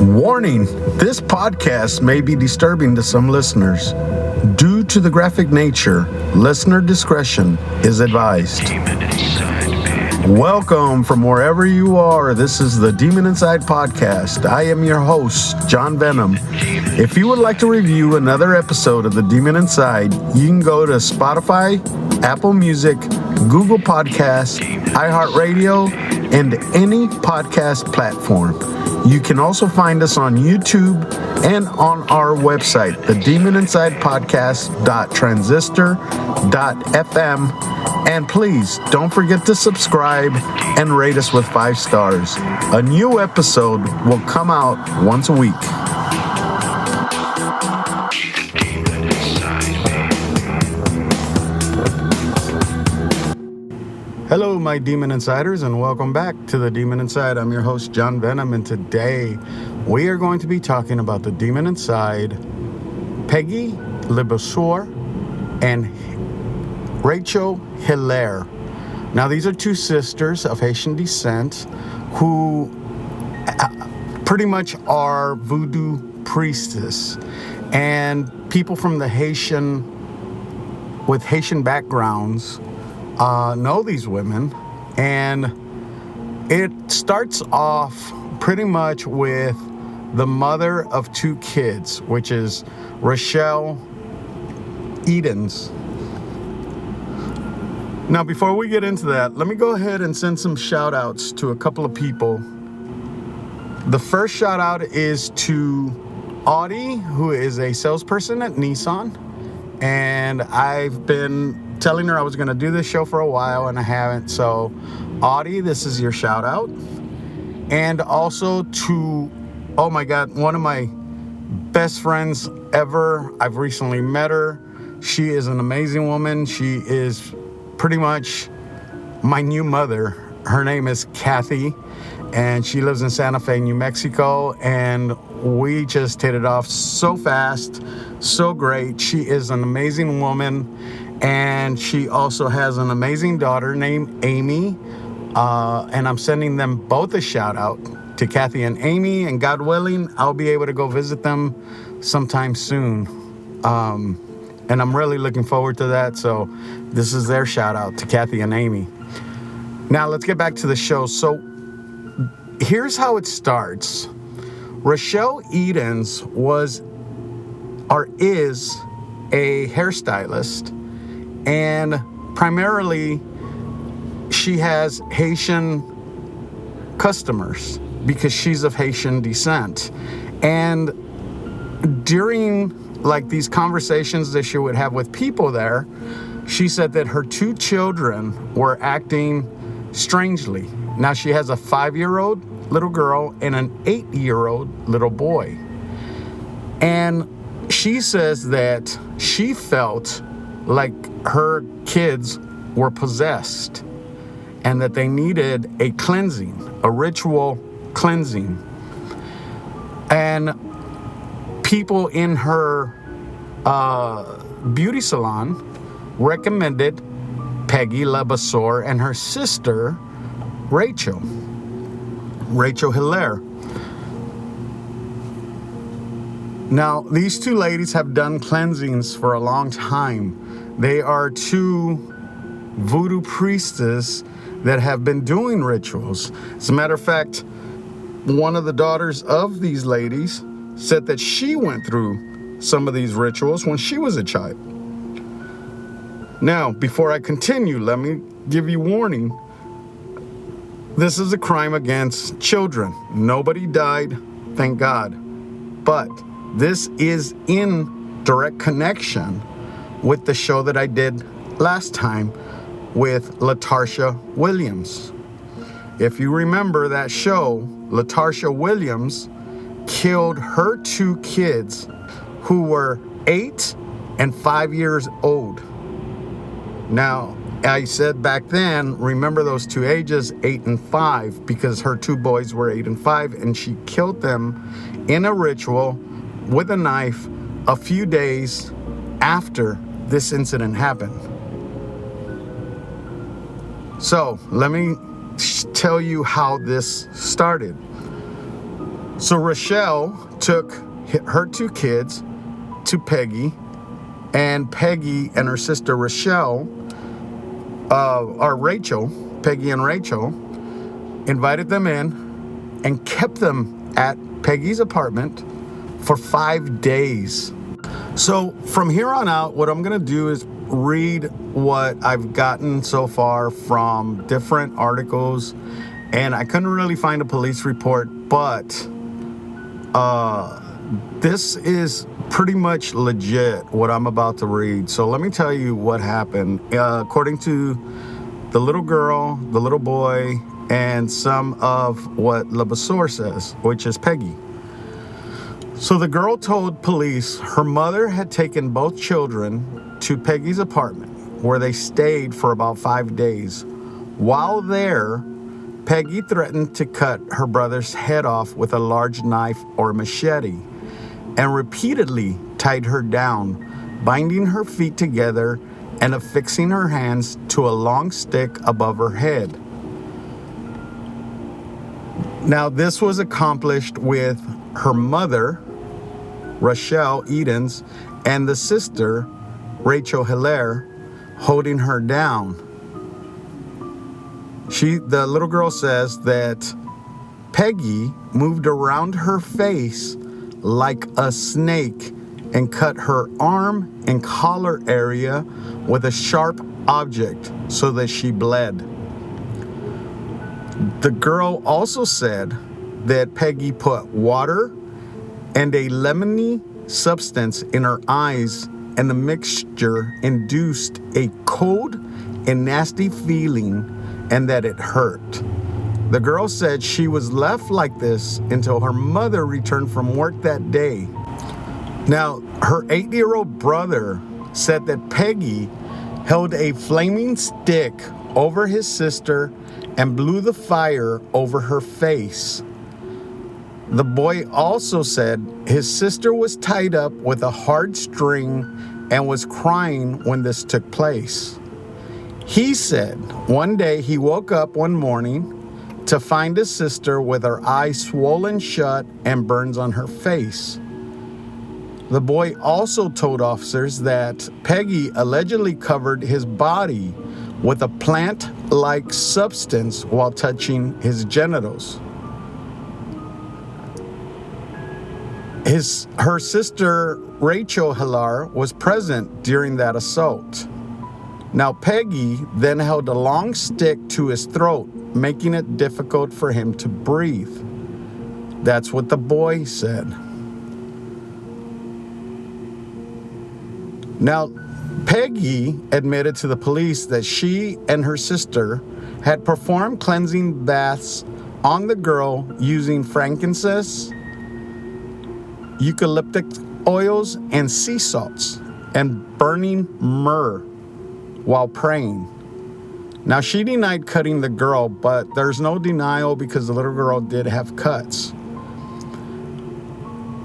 Warning, this podcast may be disturbing to some listeners. Due to the graphic nature, listener discretion is advised. Welcome from wherever you are. This is the Demon Inside podcast. I am your host, John Venom. If you would like to review another episode of the Demon Inside, you can go to Spotify, Apple Music, Google Podcasts, iHeartRadio, and any podcast platform. You can also find us on YouTube and on our website, thedemoninside.transistor.fm. And please don't forget to subscribe and rate us with 5 stars. A new episode will come out once a week. Hello, my Demon Insiders, and welcome back to the Demon Inside. I'm your host, John Venom, and today we are going to be talking about the Demon Inside, Peggy, LaBossiere, and Rachel Hilaire. Now, these are two sisters of Haitian descent who pretty much are voodoo priestess, and people from the with Haitian backgrounds know these women, and it starts off pretty much with the mother of 2 kids, which is Rachel Williams. Now, before we get into that, let me go ahead and send some shout outs to a couple of people. The first shout out is to Audie, who is a salesperson at Nissan, and I've been telling her I was going to do this show for a while, and I haven't. So, Audie, this is your shout out. And also to, oh my God, one of my best friends ever. I've recently met her. She is an amazing woman. She is pretty much my new mother. Her name is Kathy, and she lives in Santa Fe, New Mexico. And we just hit it off so fast, so great. She is an amazing woman. And she also has an amazing daughter named Amy. And I'm sending them both a shout out to Kathy and Amy. And God willing, I'll be able to go visit them sometime soon. And I'm really looking forward to that. So this is their shout out to Kathy and Amy. Now let's get back to the show. So here's how it starts. Rachel Williams is a hairstylist. And primarily, she has Haitian customers because she's of Haitian descent. And during these conversations that she would have with people there, she said that her 2 children were acting strangely. Now, she has a 5-year-old little girl and an 8-year-old little boy. And she says that she felt like her kids were possessed and that they needed a cleansing, a ritual cleansing. And people in her beauty salon recommended Peggy, LaBossiere, and her sister, Rachel Hilaire. Now, these 2 ladies have done cleansings for a long time. They are 2 voodoo priestesses that have been doing rituals. As a matter of fact, one of the daughters of these ladies said that she went through some of these rituals when she was a child. Now, before I continue, let me give you warning. This is a crime against children. Nobody died, thank God. But this is in direct connection with the show that I did last time with Latarsha Williams. If you remember that show, Latarsha Williams killed her 2 kids who were 8 and 5 years old. Now, I said back then, remember those 2 ages, 8 and 5, because her 2 boys were 8 and 5, and she killed them in a ritual with a knife a few days after this incident happened. So let me tell you how this started. So Rochelle took her 2 kids to Peggy, and Peggy and her sister Rochelle, Peggy and Rachel, invited them in and kept them at Peggy's apartment for 5 days. So from here on out, what I'm gonna do is read what I've gotten so far from different articles, and I couldn't really find a police report, but this is pretty much legit what I'm about to read. So let me tell you what happened. According to the little girl, the little boy, and some of what LaBossiere says, which is Peggy. So the girl told police her mother had taken both children to Peggy's apartment, where they stayed for about 5 days. While there, Peggy threatened to cut her brother's head off with a large knife or machete, and repeatedly tied her down, binding her feet together and affixing her hands to a long stick above her head. Now, this was accomplished with her mother, Rochelle Edens, and the sister, Rachel Hilaire, holding her down. The little girl says that Peggy moved around her face like a snake and cut her arm and collar area with a sharp object so that she bled. The girl also said that Peggy put water and a lemony substance in her eyes, and the mixture induced a cold and nasty feeling, and that it hurt. The girl said she was left like this until her mother returned from work that day. Now, her 8-year-old brother said that Peggy held a flaming stick over his sister and blew the fire over her face. The boy also said his sister was tied up with a hard string and was crying when this took place. He said one day he woke up one morning to find his sister with her eyes swollen shut and burns on her face. The boy also told officers that Peggy allegedly covered his body with a plant-like substance while touching his genitals. Her sister, Rachel Hilaire, was present during that assault. Now, Peggy then held a long stick to his throat, making it difficult for him to breathe. That's what the boy said. Now, Peggy admitted to the police that she and her sister had performed cleansing baths on the girl using frankincense, eucalyptic oils, and sea salts, and burning myrrh while praying. Now, she denied cutting the girl, but there's no denial because the little girl did have cuts.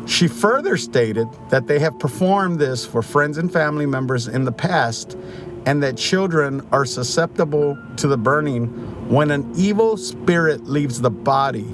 She further stated that they have performed this for friends and family members in the past, and that children are susceptible to the burning when an evil spirit leaves the body.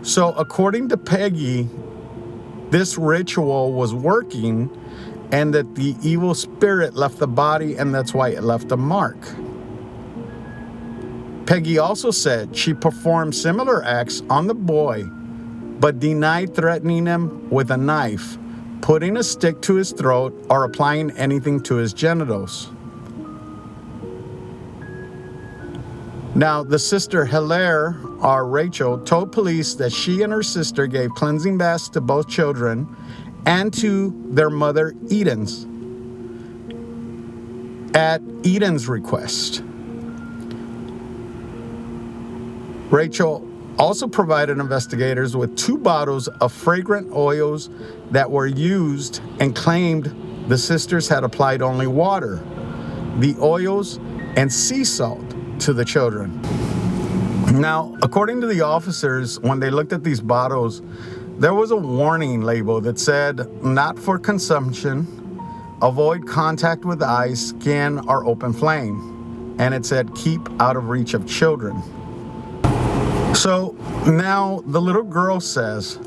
So according to Peggy, this ritual was working, and that the evil spirit left the body, and that's why it left a mark. Peggy also said she performed similar acts on the boy, but denied threatening him with a knife, putting a stick to his throat, or applying anything to his genitals. Now, the sister Hilaire, or Rachel, told police that she and her sister gave cleansing baths to both children and to their mother, Edens, at Eden's request. Rachel also provided investigators with 2 bottles of fragrant oils that were used, and claimed the sisters had applied only water, the oils, and sea salt to the children. Now, according to the officers, when they looked at these bottles, there was a warning label that said, "Not for consumption, avoid contact with eyes, skin, or open flame." And it said, "Keep out of reach of children." So now the little girl says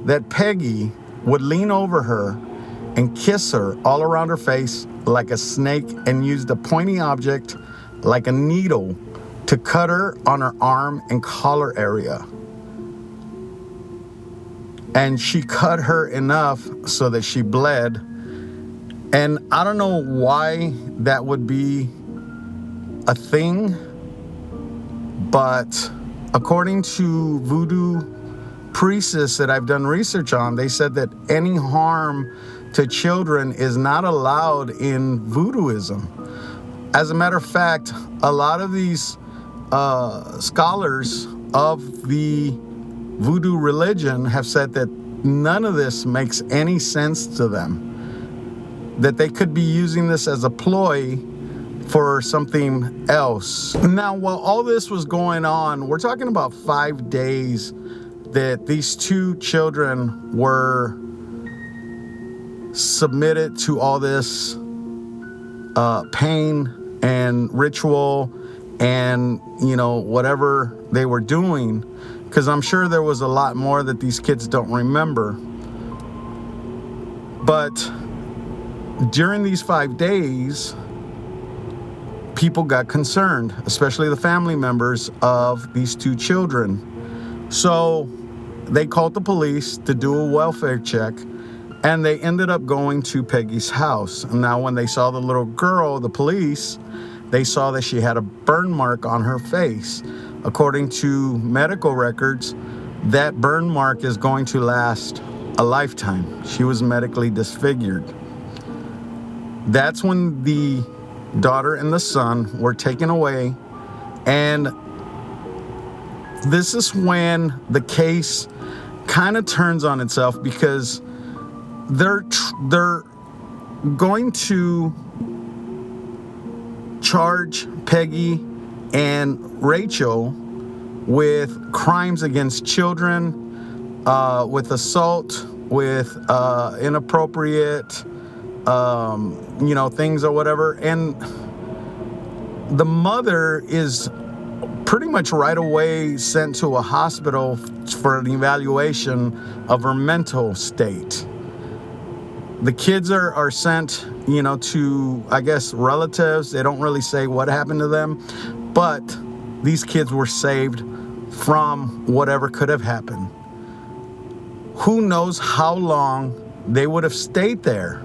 that Peggy would lean over her and kiss her all around her face like a snake and used a pointy object like a needle to cut her on her arm and collar area. And she cut her enough so that she bled. And I don't know why that would be a thing, but according to voodoo priestess that I've done research on, they said that any harm to children is not allowed in voodooism. As a matter of fact, a lot of these scholars of the voodoo religion have said that none of this makes any sense to them, that they could be using this as a ploy for something else. Now, while all this was going on, we're talking about 5 days that these two children were submitted to all this pain and ritual and, whatever they were doing, because I'm sure there was a lot more that these kids don't remember. But during these 5 days, people got concerned, especially the family members of these two children. So they called the police to do a welfare check, and they ended up going to Peggy's house. And now when they saw the little girl, the police, they saw that she had a burn mark on her face. According to medical records, that burn mark is going to last a lifetime. She was medically disfigured. That's when the daughter and the son were taken away, and this is when the case kind of turns on itself, because they're going to charge Peggy and Rachel with crimes against children, with assault, with inappropriate things or whatever. And the mother is pretty much right away sent to a hospital for an evaluation of her mental state. The kids are sent, to, I guess, relatives. They don't really say what happened to them, but these kids were saved from whatever could have happened. Who knows how long they would have stayed there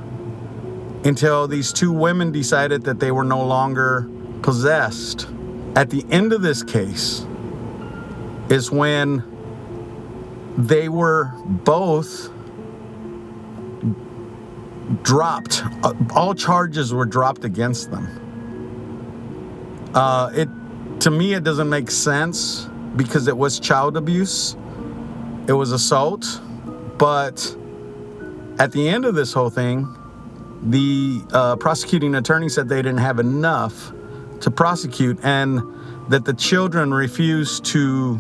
until these two women decided that they were no longer possessed. At the end of this case is when they were both dropped. All charges were dropped against them. To me, it doesn't make sense, because it was child abuse. It was assault. But at the end of this whole thing, the prosecuting attorney said they didn't have enough to prosecute, and that the children refused to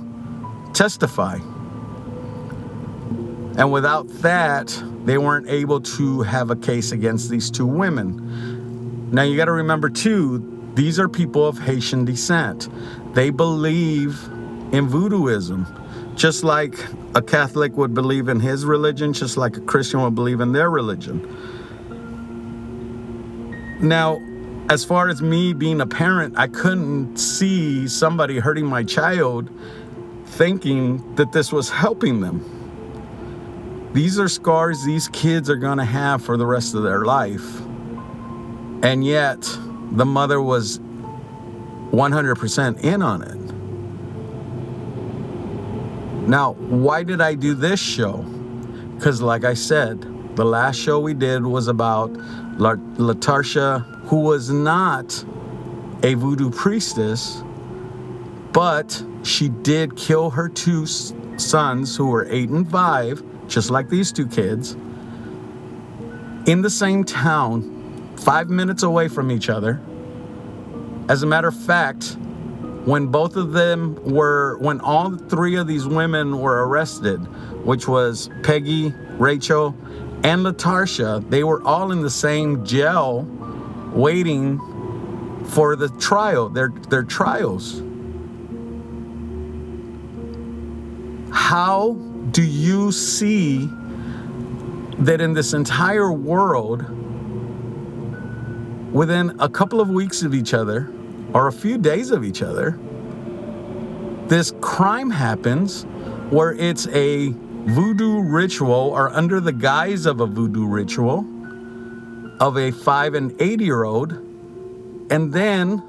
testify. And without that, they weren't able to have a case against these two women. Now, you got to remember, too, these are people of Haitian descent. They believe in voodooism, just like a Catholic would believe in his religion, just like a Christian would believe in their religion. Now, as far as me being a parent, I couldn't see somebody hurting my child thinking that this was helping them. These are scars these kids are going to have for the rest of their life. And yet, the mother was 100% in on it. Now, why did I do this show? Because like I said, the last show we did was about Latarsha, who was not a voodoo priestess, but she did kill her two sons, who were 8 and 5, just like these two kids, in the same town, 5 minutes away from each other. As a matter of fact, when all 3 of these women were arrested, which was Peggy, Rachel, and Latarsha, they were all in the same jail waiting for the trial, their trials. how do you see that in this entire world, within a couple of weeks of each other, or a few days of each other, this crime happens where it's a voodoo ritual, or under the guise of a voodoo ritual, of a 5 and 8-year-old, and then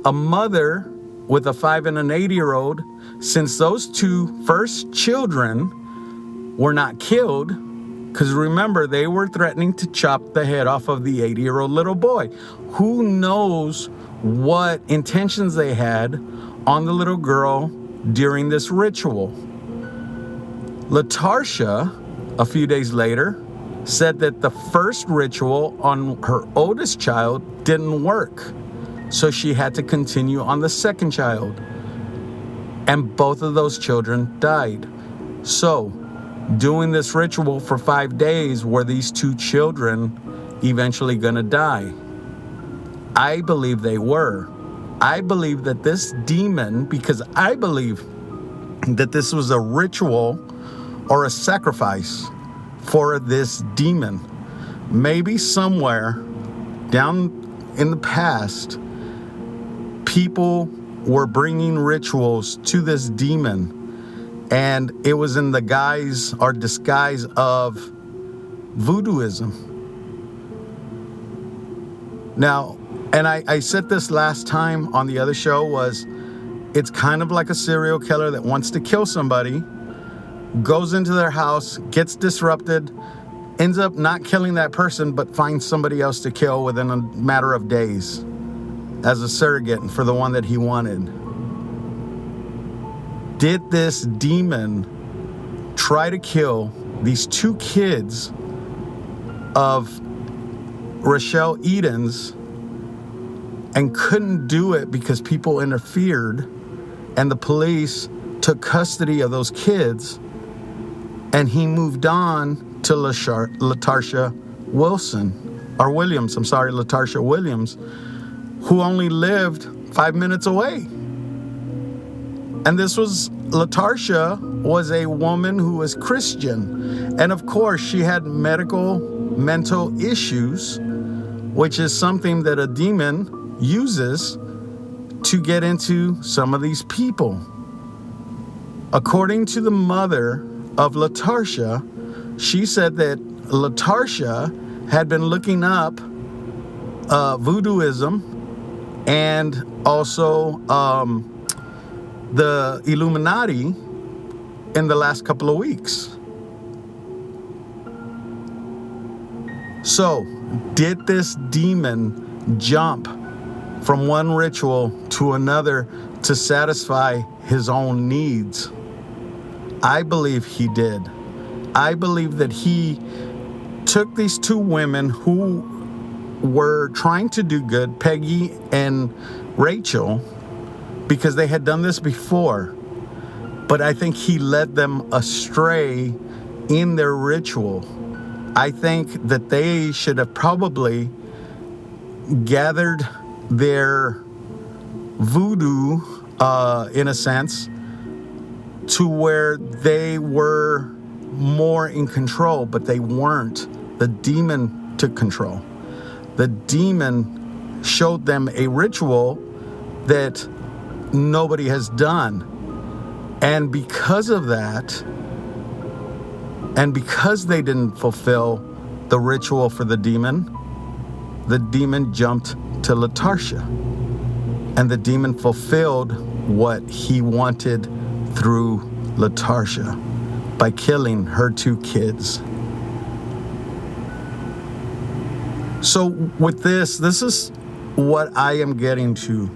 a mother with a 5 and an 8-year-old, since those two first children were not killed, because remember, they were threatening to chop the head off of the 8-year-old little boy. Who knows what intentions they had on the little girl during this ritual? Latarsha, a few days later, said that the first ritual on her oldest child didn't work. So she had to continue on the second child. And both of those children died. So, doing this ritual for 5 days, were these two children eventually going to die? I believe they were. I believe that this demon, because I believe that this was a ritual or a sacrifice for this demon. Maybe somewhere down in the past, people were bringing rituals to this demon, and it was in the guise or disguise of voodooism. Now, and I said this last time on the other show, was it's kind of like a serial killer that wants to kill somebody, goes into their house, gets disrupted, ends up not killing that person, but finds somebody else to kill within a matter of days as a surrogate for the one that he wanted. Did this demon try to kill these two kids of Rochelle Edens and couldn't do it because people interfered and the police took custody of those kids, and he moved on to Latarsha Williams, who only lived 5 minutes away. And this was, Latarsha was a woman who was Christian. And of course, she had mental issues, which is something that a demon uses to get into some of these people. According to the mother of Latarsha, she said that Latarsha had been looking up voodooism and also the Illuminati in the last couple of weeks. So, did this demon jump from one ritual to another to satisfy his own needs? I believe he did. I believe that he took these two women who were trying to do good, Peggy and Rachel, because they had done this before. But I think he led them astray in their ritual. I think that they should have probably gathered their voodoo, in a sense, to where they were more in control, but they weren't. The demon took control. The demon showed them a ritual that nobody has done. And because of that, and because they didn't fulfill the ritual for the demon jumped to Latarsha. And the demon fulfilled what he wanted through Latarsha by killing her two kids. So with this is what I am getting to.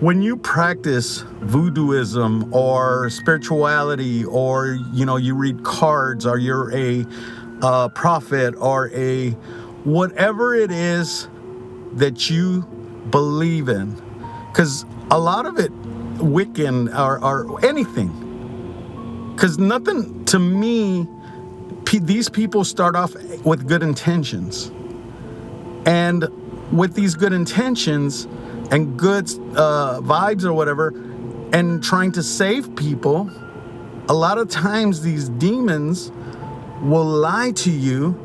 When you practice voodooism or spirituality, or you read cards, or you're a prophet, or a whatever it is that you believe in, because a lot of it Wiccan or anything, because nothing, to me, these people start off with good intentions, and with these good intentions and good vibes or whatever, and trying to save people, a lot of times these demons will lie to you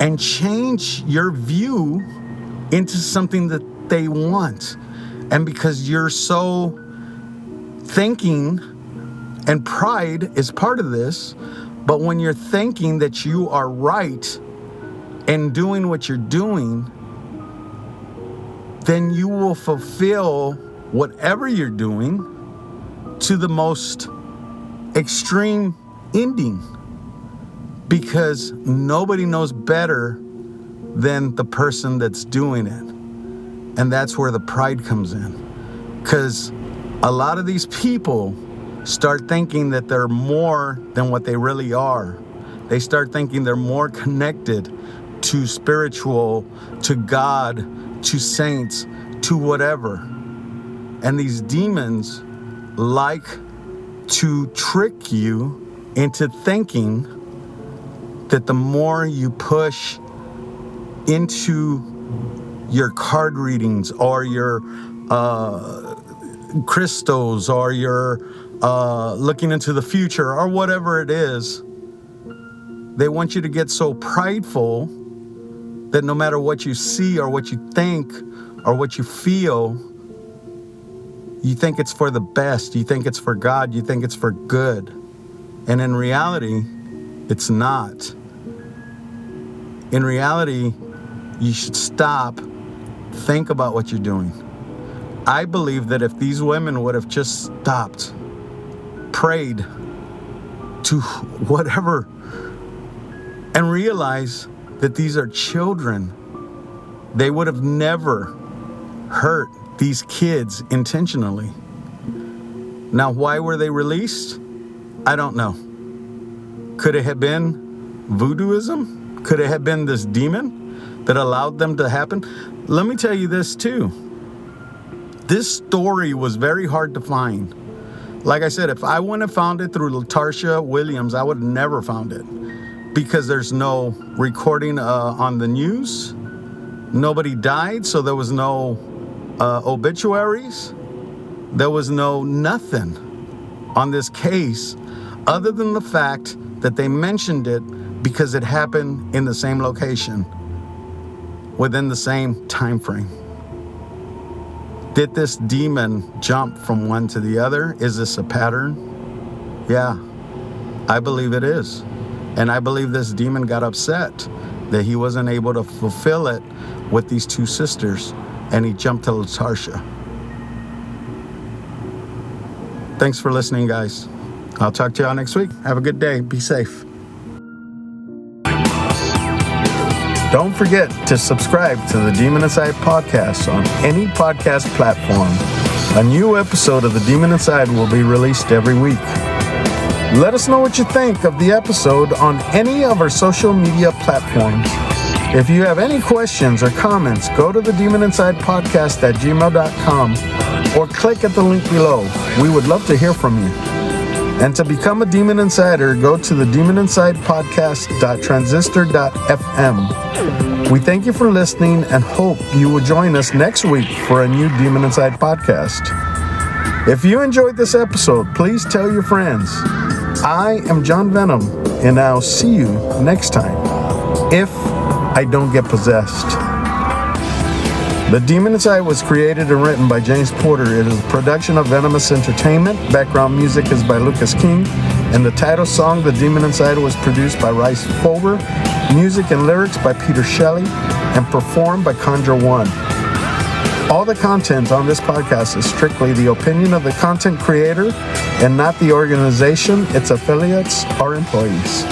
and change your view into something that they want. And because you're so thinking, and pride is part of this, but when you're thinking that you are right and doing what you're doing, then you will fulfill whatever you're doing to the most extreme ending, because nobody knows better than the person that's doing it. And that's where the pride comes in, because a lot of these people start thinking that they're more than what they really are. They start thinking they're more connected to spiritual, to God, to saints, to whatever. And these demons like to trick you into thinking that the more you push into your card readings or your crystals or your looking into the future or whatever it is, they want you to get so prideful that no matter what you see or what you think or what you feel, you think it's for the best, you think it's for God, you think it's for good. And in reality, it's not. In reality, you should stop, think about what you're doing. I believe that if these women would have just stopped, prayed to whatever, and realized that these are children, they would have never hurt these kids intentionally. Now, why were they released? I don't know. Could it have been voodooism? Could it have been this demon that allowed them to happen? Let me tell you this too. This story was very hard to find. Like I said, if I wouldn't have found it through Latarsha Williams, I would have never found it, because there's no recording on the news. Nobody died, so there was no obituaries. There was no nothing on this case other than the fact that they mentioned it because it happened in the same location within the same time frame. Did this demon jump from one to the other? Is this a pattern? Yeah, I believe it is. And I believe this demon got upset that he wasn't able to fulfill it with these two sisters, and he jumped to Latarsha. Thanks for listening, guys. I'll talk to y'all next week. Have a good day. Be safe. Don't forget to subscribe to the Demon Inside podcast on any podcast platform. A new episode of the Demon Inside will be released every week. Let us know what you think of the episode on any of our social media platforms. If you have any questions or comments, go to the Demon Inside podcast at gmail.com or click at the link below. We would love to hear from you. And to become a Demon Insider, go to the demoninsidepodcast.transistor.fm. We thank you for listening and hope you will join us next week for a new Demon Inside podcast. If you enjoyed this episode, please tell your friends. I am John Venom, and I'll see you next time, if I don't get possessed. The Demon Inside was created and written by James Porter. It is a production of Venomous Entertainment. Background music is by Lucas King. And the title song, The Demon Inside, was produced by Rice Fulber. Music and lyrics by Peter Shelley. And performed by Conjure One. All the content on this podcast is strictly the opinion of the content creator and not the organization, its affiliates, or employees.